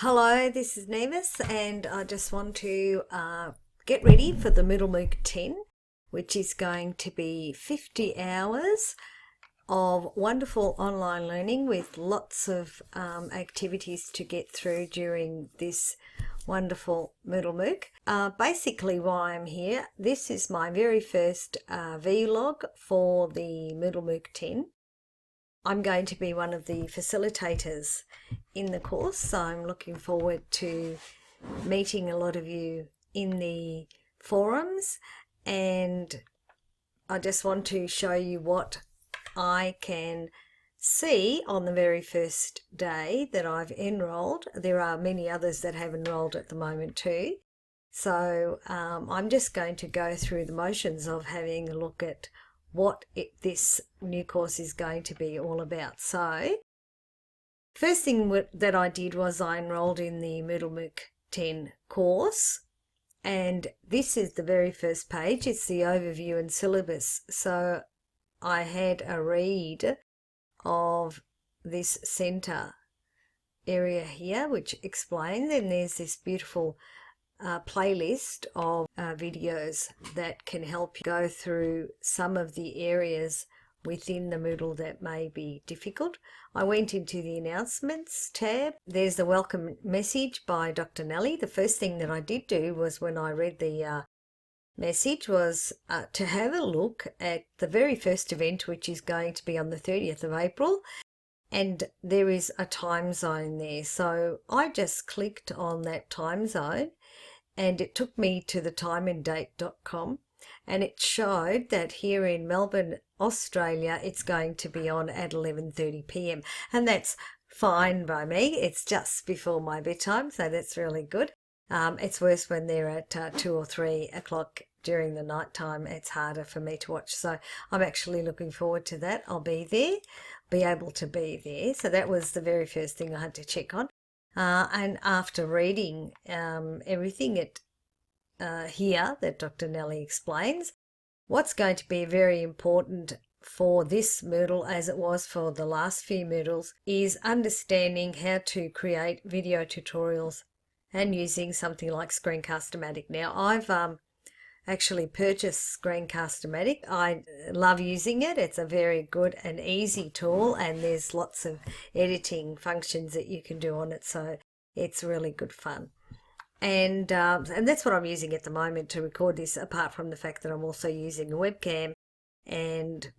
Hello, this is Nevis, and I just want to get ready for the Moodle Mooc 10, which is going to be 50 hours of wonderful online learning with lots of activities to get through during this wonderful Moodle Mooc. Basically why I'm here, this is my very first vlog for the Moodle Mooc 10. I'm going to be one of the facilitators in the course, so I'm looking forward to meeting a lot of you in the forums, and I just want to show you what I can see on the very first day that I've enrolled. There are many others that have enrolled at the moment too, so I'm just going to go through the motions of having a look at what this new course is going to be all about. So first thing that I did was I enrolled in the Moodle Mooc 10 course, and this is the very first page. It's the overview and syllabus. So I had a read of this center area here which explains, and there's this beautiful playlist of videos that can help you go through some of the areas within the Moodle that may be difficult. I went into the announcements tab. There's the welcome message by Dr. Nellie. The first thing that I did do was, when I read the message, was to have a look at the very first event, which is going to be on the 30th of April. And there is a time zone there. So I just clicked on that time zone, and it took me to the timeanddate.com, and it showed that here in Melbourne, Australia, it's going to be on at 11:30 p.m. and that's fine by me. It's just before my bedtime, so that's really good. It's worse when they're at 2 or 3 o'clock during the night time. It's harder for me to watch, so I'm actually looking forward to that. I'll be there, be able to be there. So that was the very first thing I had to check on. And after reading everything here that Dr. Nellie explains, what's going to be very important for this Moodle, as it was for the last few Moodles, is understanding how to create video tutorials and using something like Screencast-O-Matic. Now, I've actually purchased Screencast-O-Matic. I love using it. It's a very good and easy tool, and there's lots of editing functions that you can do on it, so it's really good fun. And that's what I'm using at the moment to record this, apart from the fact that I'm also using a webcam and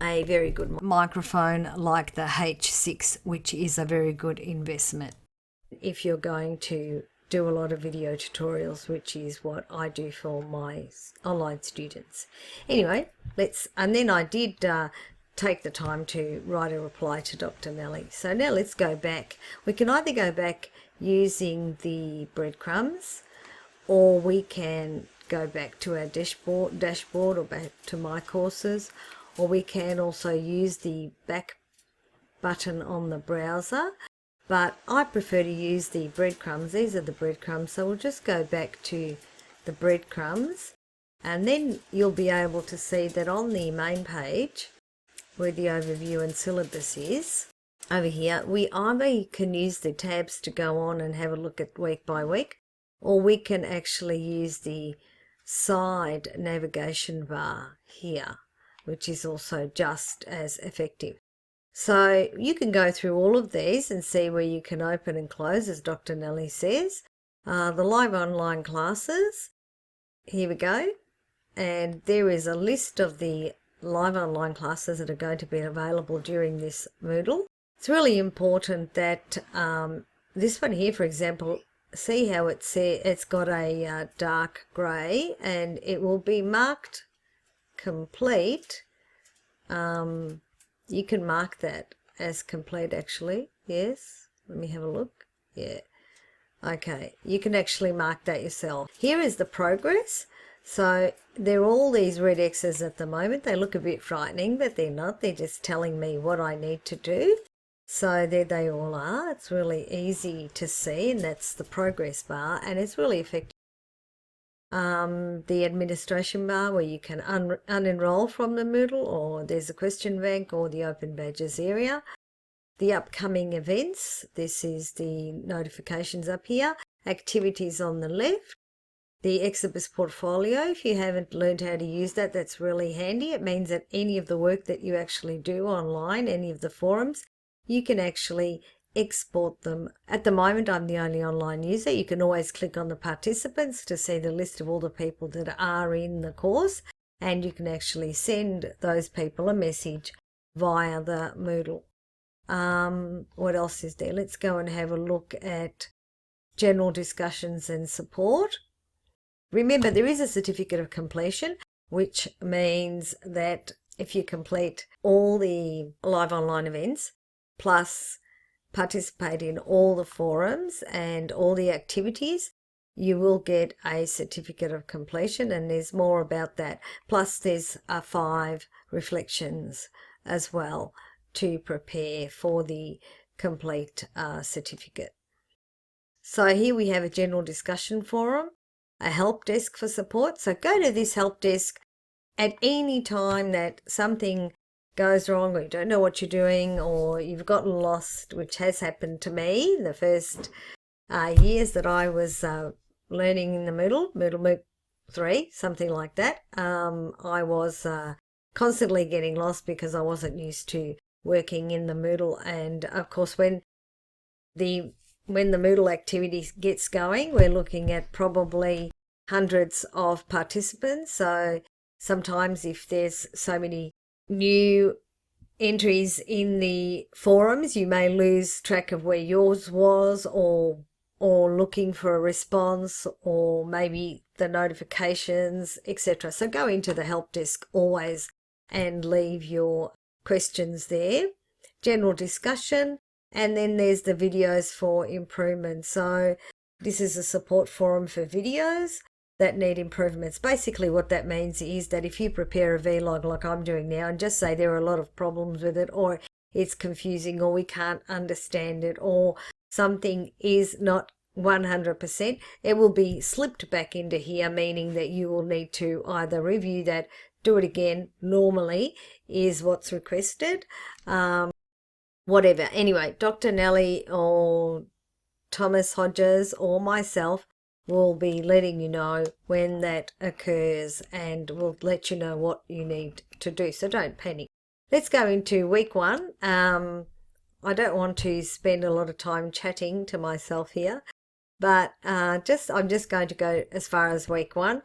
a very good microphone like the H6, which is a very good investment if you're going to do a lot of video tutorials, which is what I do for my online students. Anyway, and then I did take the time to write a reply to Dr. Nellie. So now let's go back. We can either go back using the breadcrumbs, or we can go back to our dashboard or back to my courses, or we can also use the back button on the browser. But I prefer to use the breadcrumbs. These are the breadcrumbs, so we'll just go back to the breadcrumbs, and then you'll be able to see that on the main page where the overview and syllabus is, over here, we either can use the tabs to go on and have a look at week by week, or we can actually use the side navigation bar here, which is also just as effective. So you can go through all of these and see where you can open and close, as Dr. Nellie says. The live online classes, here we go. And there is a list of the live online classes that are going to be available during this Moodle. It's really important that this one here, for example, see how it's got a dark grey, and it will be marked complete. You can mark that as complete, actually. Yes, let me have a look. Yeah, okay, you can actually mark that yourself. Here is the progress. So there are all these red X's at the moment. They look a bit frightening, but they're not. They're just telling me what I need to do. So there they all are. It's really easy to see, and that's the progress bar, and it's really effective. The administration bar, where you can unenroll from the Moodle, or there's a question bank, or the open badges area. the upcoming events. This is the notifications up here. Activities on the left. The Syllabus portfolio. If you haven't learned how to use that, that's really handy. It means that any of the work that you actually do online, any of the forums, you can actually export them. At the moment, I'm the only online user. You can always click on the participants to see the list of all the people that are in the course, and you can actually send those people a message via the Moodle. What else is there? Let's go and have a look at general discussions and support. Remember, there is a certificate of completion, which means that if you complete all the live online events, plus participate in all the forums and all the activities, you will get a certificate of completion, and there's more about that. Plus there's 5 reflections as well to prepare for the complete certificate. So here we have a general discussion forum, a help desk for support. So go to this help desk at any time that something goes wrong, or you don't know what you're doing, or you've gotten lost, which has happened to me the first years that I was learning in the Moodle Mooc 3, something like that. I was constantly getting lost because I wasn't used to working in the Moodle, and of course when the Moodle activity gets going, we're looking at probably hundreds of participants. So sometimes if there's so many new entries in the forums, you may lose track of where yours was, or looking for a response, or maybe the notifications, etc. So go into the help desk always and leave your questions there. General discussion. And then there's the videos for improvement. So this is a support forum for videos that need improvements. Basically what that means is that if you prepare a vlog like I'm doing now and just say there are a lot of problems with it, or it's confusing, or we can't understand it, or something is not 100%, it will be slipped back into here, meaning that you will need to either review that, do it again, normally is what's requested, whatever. Anyway, Dr. Nellie or Thomas Hodges or myself will be letting you know when that occurs, and we'll let you know what you need to do. So don't panic. Let's go into week 1. I don't want to spend a lot of time chatting to myself here, but I'm just going to go as far as week 1.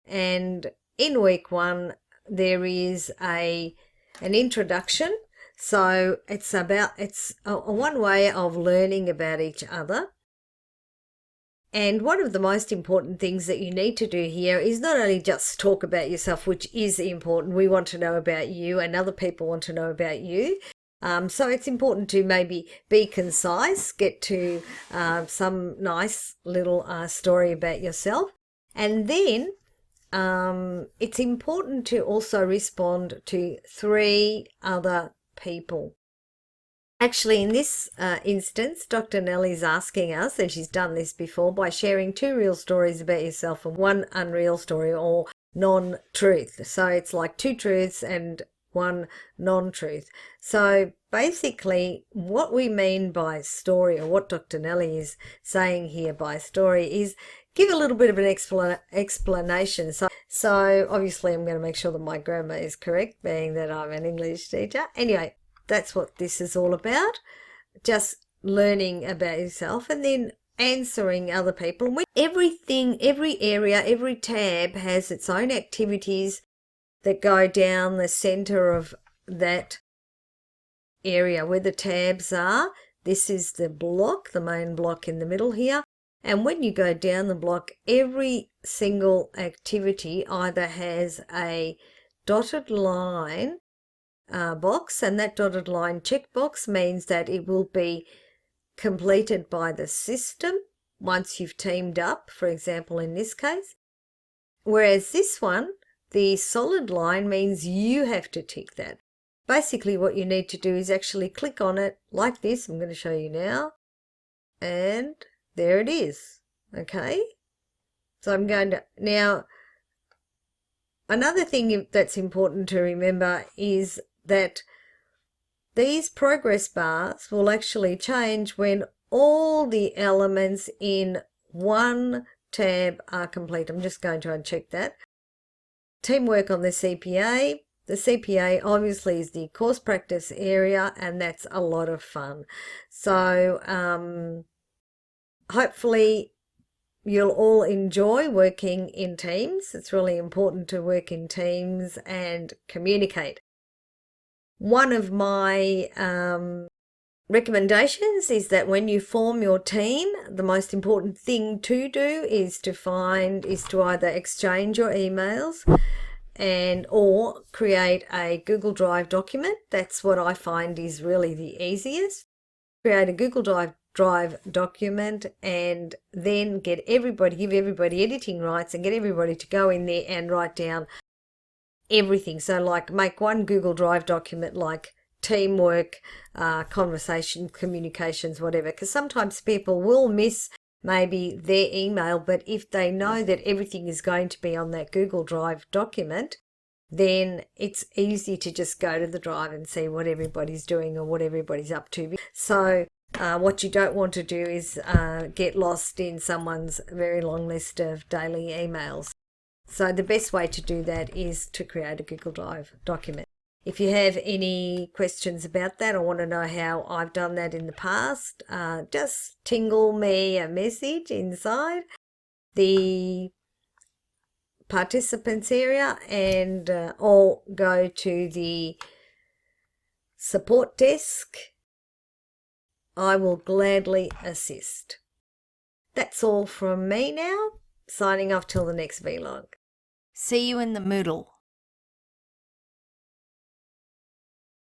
And in week 1, there is an introduction. So it's a one way of learning about each other. And one of the most important things that you need to do here is not only just talk about yourself, which is important. We want to know about you, and other people want to know about you. So it's important to maybe be concise, get to some nice little story about yourself. And then it's important to also respond to 3 other people. Actually, in this instance, Dr. Nellie's asking us, and she's done this before, by sharing 2 real stories about yourself and 1 unreal story, or non-truth. So it's like 2 truths and 1 non-truth. So basically what we mean by story, or what Dr. Nellie is saying here by story, is give a little bit of an explanation. So obviously I'm going to make sure that my grammar is correct, being that I'm an English teacher. Anyway, that's what this is all about, just learning about yourself and then answering other people. And everything, every area, every tab has its own activities that go down the center of that area where the tabs are. This is the block, the main block in the middle here. And when you go down the block, every single activity either has a dotted line box, and that dotted line checkbox means that it will be completed by the system once you've teamed up, for example in this case. Whereas this one, the solid line, means you have to tick that. Basically what you need to do is actually click on it like this. I'm going to show you now, and there it is. Okay, so I'm going to now, another thing that's important to remember is that these progress bars will actually change when all the elements in one tab are complete. I'm just going to uncheck that. Teamwork on the CPA. The CPA obviously is the course practice area, and that's a lot of fun. So hopefully you'll all enjoy working in teams. It's really important to work in teams and communicate. One of my recommendations is that when you form your team, the most important thing to do is to either exchange your emails or create a Google Drive document. That's what I find is really the easiest. Create a Google Drive document and then give everybody editing rights and get everybody to go in there and write down everything. So like make one Google Drive document like teamwork, conversation, communications, whatever, because sometimes people will miss maybe their email, but if they know that everything is going to be on that Google Drive document, then it's easy to just go to the drive and see what everybody's doing or what everybody's up to. So what you don't want to do is get lost in someone's very long list of daily emails. So the best way to do that is to create a Google Drive document. If you have any questions about that or want to know how I've done that in the past, just tingle me a message inside the participants area and or go to the support desk. I will gladly assist. That's all from me now. Signing off till the next vlog. See you in the Moodle.